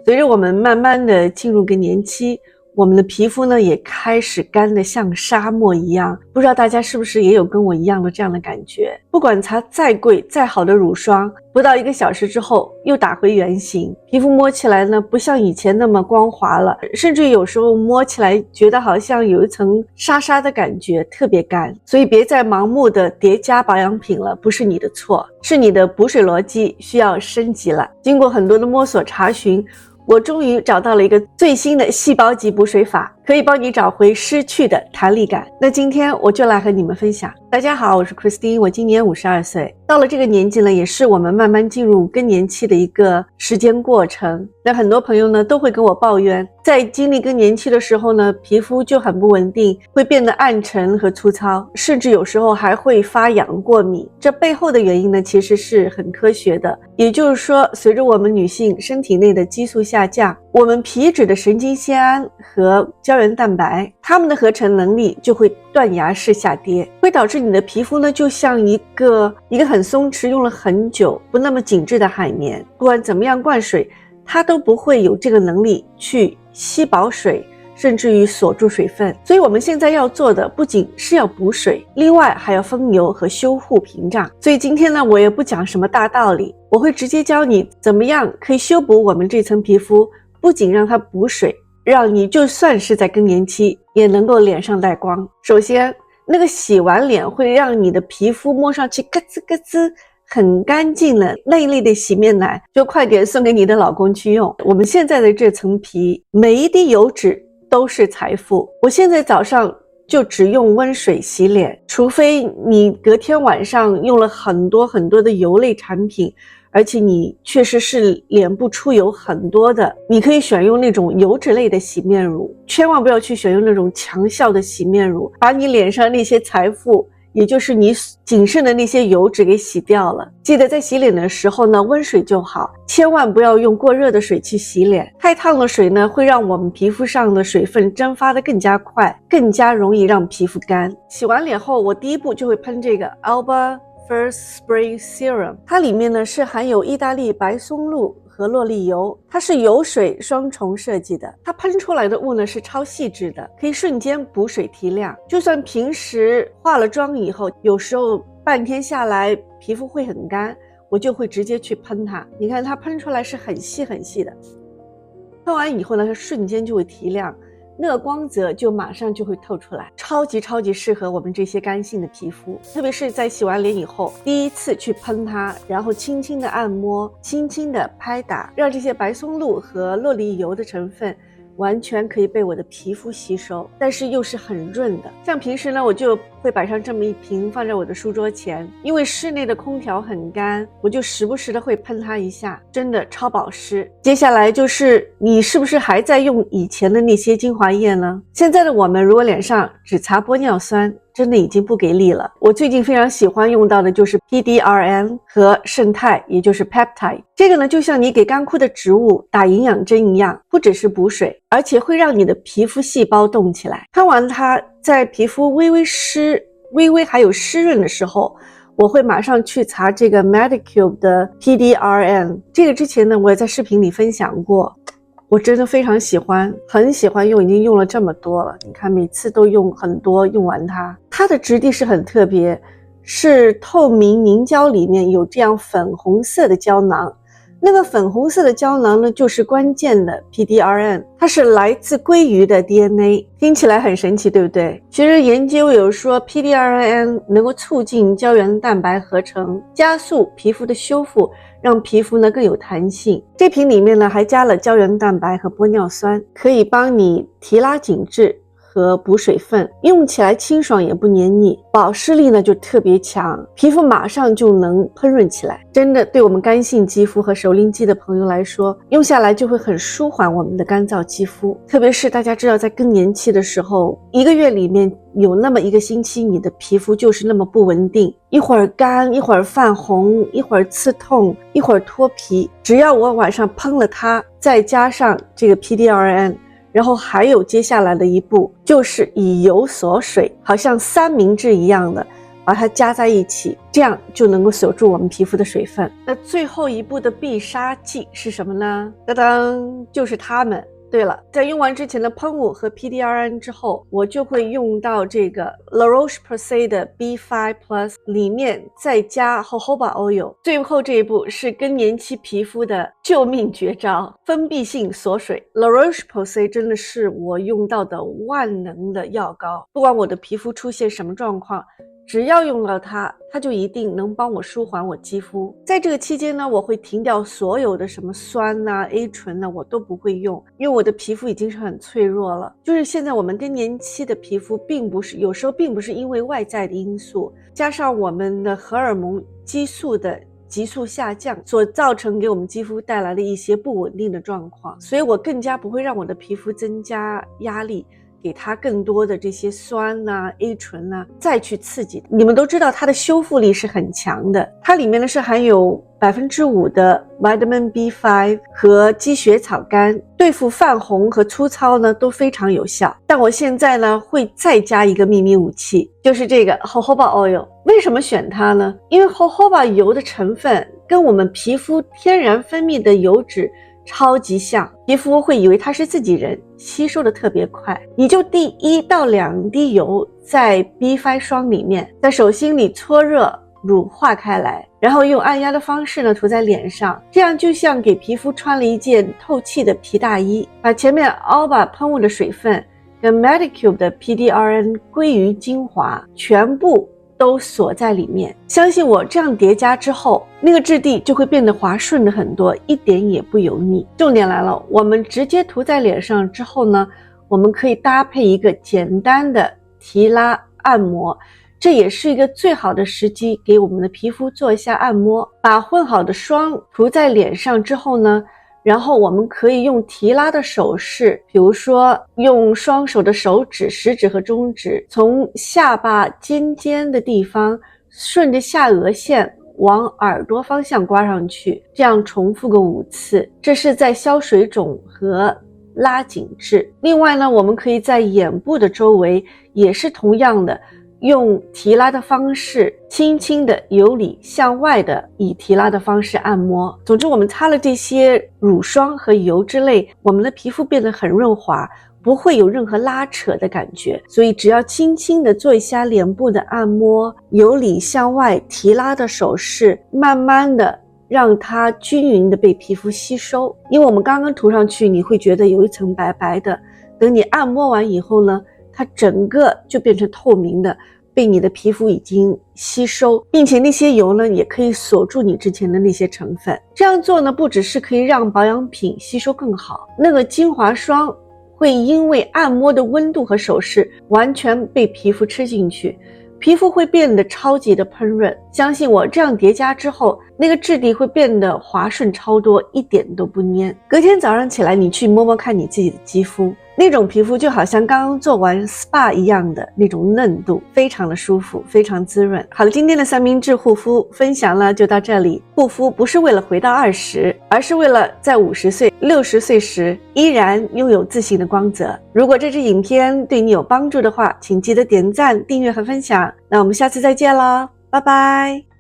随着我们慢慢的进入更年期，我们的皮肤呢也开始干得像沙漠一样，不知道大家是不是也有跟我一样的这样的感觉？不管擦再贵再好的乳霜，不到1个小时之后又打回原形，皮肤摸起来呢不像以前那么光滑了，甚至有时候摸起来觉得好像有一层沙沙的感觉，特别干。所以别再盲目的叠加保养品了，不是你的错，是你的补水逻辑需要升级了。经过很多的摸索查询，我终于找到了一个最新的细胞级补水法，可以帮你找回失去的弹力感。那今天我就来和你们分享。大家好，我是 Christine， 我今年52岁。到了这个年纪呢，也是我们慢慢进入更年期的一个时间过程。那很多朋友呢都会跟我抱怨，在经历更年期的时候呢，皮肤就很不稳定，会变得暗沉和粗糙，甚至有时候还会发痒过敏。这背后的原因呢，其实是很科学的。也就是说，随着我们女性身体内的激素下降，我们皮脂的神经酰胺和胶原蛋白，它们的合成能力就会断崖式下跌，会导致你的皮肤呢就像一个很松弛用了很久不那么紧致的海绵，不管怎么样灌水，它都不会有这个能力去吸饱水，甚至于锁住水分。所以我们现在要做的不仅是要补水，另外还要封油和修护屏障。所以今天呢，我也不讲什么大道理，我会直接教你怎么样可以修补我们这层皮肤，不仅让它补水，让你就算是在更年期也能够脸上带光。首先，那个洗完脸会让你的皮肤摸上去咯吱咯吱很干净的那一类的洗面奶，就快点送给你的老公去用。我们现在的这层皮，每一滴油脂都是财富。我现在早上就只用温水洗脸，除非你隔天晚上用了很多的油类产品，而且你确实是脸部出油很多的，你可以选用那种油脂类的洗面乳，千万不要去选用那种强效的洗面乳，把你脸上那些财富，也就是你仅剩的那些油脂给洗掉了。记得在洗脸的时候呢，温水就好，千万不要用过热的水去洗脸。太烫的水呢，会让我们皮肤上的水分蒸发得更加快，更加容易让皮肤干。洗完脸后，我第一步就会喷这个 Alba First Spray Serum， 它里面呢是含有意大利白松露和洛丽油，它是油水双重设计的，它喷出来的雾呢是超细致的，可以瞬间补水提亮。就算平时化了妆以后，有时候半天下来皮肤会很干，我就会直接去喷它。你看它喷出来是很细很细的，喷完以后呢，它瞬间就会提亮，那个光泽就马上就会透出来，超级适合我们这些干性的皮肤。特别是在洗完脸以后，第一次去喷它，然后轻轻的按摩，轻轻的拍打，让这些白松露和洛丽油的成分完全可以被我的皮肤吸收，但是又是很润的。像平时呢，我就会摆上这么一瓶放在我的书桌前，因为室内的空调很干，我就时不时的会喷它一下，真的超保湿。接下来就是你是不是还在用以前的那些精华液呢？现在的我们如果脸上只擦玻尿酸，真的已经不给力了。我最近非常喜欢用到的就是 PDRN 和胜肽，也就是 Peptide。这个呢，就像你给干枯的植物打营养针一样，不只是补水，而且会让你的皮肤细胞动起来。喷完它，在皮肤微微还有湿润的时候，我会马上去擦这个 Medicube 的 PDRN。这个之前呢，我也在视频里分享过。我真的非常喜欢，很喜欢用，已经用了这么多了。你看每次都用很多，用完它的质地是很特别，是透明凝胶里面有这样粉红色的胶囊。那个粉红色的胶囊呢，就是关键的 PDRN， 它是来自鲑鱼的 DNA， 听起来很神奇，对不对？其实研究有说 PDRN 能够促进胶原蛋白合成，加速皮肤的修复，让皮肤呢更有弹性。这瓶里面呢还加了胶原蛋白和玻尿酸，可以帮你提拉紧致和补水分，用起来清爽也不黏腻，保湿力呢就特别强，皮肤马上就能喷润起来。真的对我们干性肌肤和熟龄肌的朋友来说，用下来就会很舒缓我们的干燥肌肤。特别是大家知道在更年期的时候，1个月里面有那么1个星期你的皮肤就是那么不稳定，一会儿干，一会儿泛红，一会儿刺痛，一会儿脱皮。只要我晚上喷了它，再加上这个 PDRN，然后还有接下来的一步，就是以油锁水，好像三明治一样的把它加在一起，这样就能够锁住我们皮肤的水分。那最后一步的必杀技是什么呢？当当，就是它们。对了，在用完之前的喷雾和 PDRN 之后，我就会用到这个 La Roche-Posay 的 B5 Plus， 里面再加 jojoba oil。最后这一步是更年期皮肤的救命绝招——封闭性锁水。La Roche-Posay 真的是我用到的万能的药膏，不管我的皮肤出现什么状况，只要用到它，它就一定能帮我舒缓我肌肤。在这个期间呢，我会停掉所有的什么酸啊、A 醇啊，我都不会用，因为我的皮肤已经是很脆弱了。就是现在我们更年期的皮肤，有时候并不是因为外在的因素，加上我们的荷尔蒙激素的急速下降所造成给我们肌肤带来的一些不稳定的状况，所以我更加不会让我的皮肤增加压力，给它更多的这些酸啊、A 醇啊再去刺激。你们都知道它的修复力是很强的，它里面呢是含有5%的 Vitamin B5 和积雪草苷，对付泛红和粗糙呢都非常有效。但我现在呢会再加一个秘密武器，就是这个 jojoba oil。 为什么选它呢？因为 jojoba 油的成分跟我们皮肤天然分泌的油脂超级像，皮肤会以为它是自己人，吸收的特别快。你就滴1到2滴油在 B5 霜里面，在手心里搓热乳化开来，然后用按压的方式呢涂在脸上，这样就像给皮肤穿了一件透气的皮大衣，把前面 Alba 喷雾的水分跟 Medicube 的 PDRN 归于精华全部都锁在里面。相信我，这样叠加之后，那个质地就会变得滑顺的很多，一点也不油腻。重点来了，我们直接涂在脸上之后呢，我们可以搭配一个简单的提拉按摩，这也是一个最好的时机给我们的皮肤做一下按摩。把混好的霜涂在脸上之后呢，然后我们可以用提拉的手势，比如说用双手的手指、食指和中指，从下巴尖尖的地方顺着下颚线往耳朵方向刮上去，这样重复个5次，这是在消水肿和拉紧致。另外呢，我们可以在眼部的周围也是同样的，用提拉的方式轻轻的由里向外的以提拉的方式按摩。总之，我们擦了这些乳霜和油之类，我们的皮肤变得很润滑，不会有任何拉扯的感觉。所以只要轻轻的做一下脸部的按摩，由里向外提拉的手势，慢慢的让它均匀的被皮肤吸收。因为我们刚刚涂上去，你会觉得有一层白白的，等你按摩完以后呢，它整个就变成透明的，被你的皮肤已经吸收，并且那些油呢也可以锁住你之前的那些成分。这样做呢，不只是可以让保养品吸收更好，那个精华霜会因为按摩的温度和手势完全被皮肤吃进去，皮肤会变得超级的喷润。相信我，这样叠加之后，那个质地会变得滑顺超多，一点都不粘。隔天早上起来，你去摸摸看你自己的肌肤，那种皮肤就好像刚刚做完 SPA 一样的那种嫩度，非常的舒服，非常滋润。好了，今天的三明治护肤分享了就到这里。护肤不是为了回到20，而是为了在50岁、60岁时依然拥有自信的光泽。如果这支影片对你有帮助的话，请记得点赞、订阅和分享。那我们下次再见啦，拜拜。